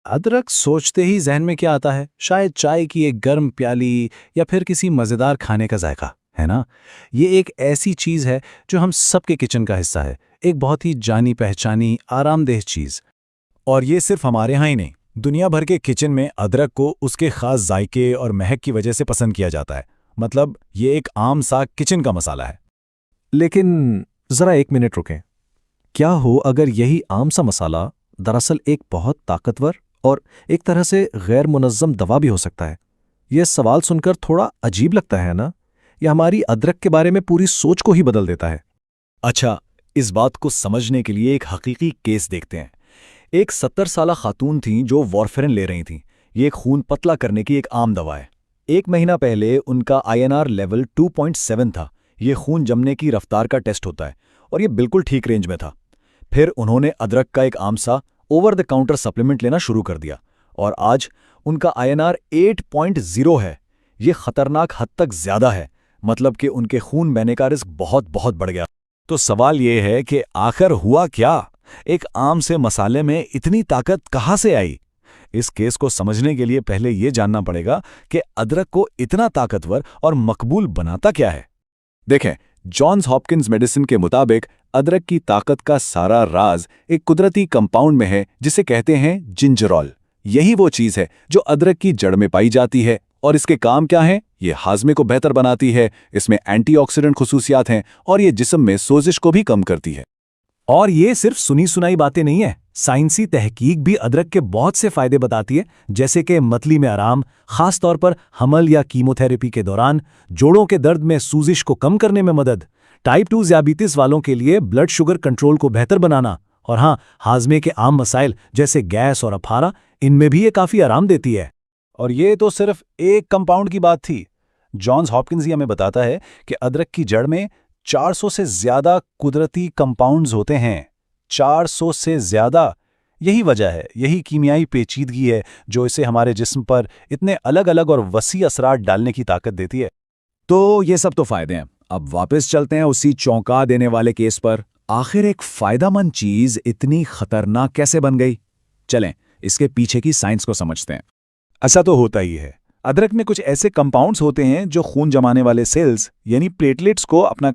अदरक सोचते ही जहन में क्या आता है? शायद चाय की एक गर्म प्याली या फिर किसी मज़ेदार खाने का जायका, है ना? ये एक ऐसी चीज़ है जो हम सबके किचन का हिस्सा है। एक बहुत ही जानी-पहचानी, आरामदेह चीज़। और ये सिर्फ हमारे यहाँ ही नहीं, दुनिया भर के किचन में अदरक को उसके खास जायके और महक की वजह से पसंद किया जाता है। मतलब ये एक आम सा किचन का मसाला है। लेकिन ज़रा एक मिनट रुकें। क्या हो अगर यही आम सा मसाला दरअसल एक बहुत ताकतवर और एक तरह से गैर मुनज़्ज़म दवा भी हो सकता है? यह सवाल सुनकर थोड़ा अजीब लगता है ना? यह हमारी अदरक के बारे में पूरी सोच को ही बदल देता है। अच्छा, इस बात को समझने के लिए एक हकीकी केस देखते हैं। एक 70 साला खातून थीं जो वॉरफेरिन ले रही थीं। ये खून पतला करने की एक आम दवा है। 1 महीना पहले उनका INR लेवल 2.7 था। ये खून जमने की रफ्तार का टेस्ट होता है और ये बिल्कुल ठीक रेंज में था। फिर उन्होंने अदरक का एक आम सा ओवर द काउंटर सप्लीमेंट लेना शुरू कर दिया और आज उनका INR 8.0 है। ये खतरनाक हद तक ज्यादा है, मतलब कि उनके खून बहने का रिस्क बहुत बहुत बढ़ गया। तो सवाल ये है कि आखिर हुआ क्या? एक आम से मसाले में इतनी ताकत कहाँ से आई? इस केस को समझने के लिए पहले ये जानना पड़ेगा कि अदरक को इतना ताकतवर और मकबूल बनाता क्या है। देखें, जॉन्स हॉपकिंस मेडिसिन के मुताबिक अदरक की ताकत का सारा राज एक कुदरती कंपाउंड में है जिसे कहते हैं जिंजरॉल। यही वो चीज है जो अदरक की जड़ में पाई जाती है। और इसके काम क्या हैं? ये हाजमे को बेहतर बनाती है, इसमें एंटीऑक्सीडेंट खुसूसियात हैं और ये जिस्म में सोजिश को भी कम करती है। और ये सिर्फ सुनी सुनाई बातें नहीं है। साइंसी तहकीक भी अदरक के बहुत से फायदे बताती है, जैसे कि मतली में आराम, खास तौर पर हमल या कीमोथेरेपी के दौरान, जोड़ों के दर्द में सूजिश को कम करने में मदद, टाइप 2 ज़ियाबीतिस वालों के लिए ब्लड शुगर कंट्रोल को बेहतर बनाना, और हाँ, हाजमे के आम मसाइल जैसे गैस और अफारा, इनमें भी ये काफ़ी आराम देती है। और ये तो सिर्फ एक कंपाउंड की बात थी। जॉन्स हॉपकिंस हमें बताता है कि अदरक की जड़ में 400 से ज्यादा कुदरती कंपाउंड्स होते हैं। 400 से ज्यादा। यही वजह है, यही कीमियाई पेचीदगी है जो इसे हमारे जिस्म पर इतने अलग अलग और वसी असरात डालने की ताकत देती है। तो ये सब तो फायदे हैं। अब वापस चलते हैं उसी चौंका देने वाले केस पर। आखिर एक फायदेमंद चीज इतनी खतरनाक कैसे बन गई? चलें, इसके पीछे की साइंस को समझते हैं। ऐसा तो होता ही है, अदरक में कुछ ऐसे कंपाउंड्स होते हैं जो खून जमाने वाले सेल्स यानी प्लेटलेट्स को अपना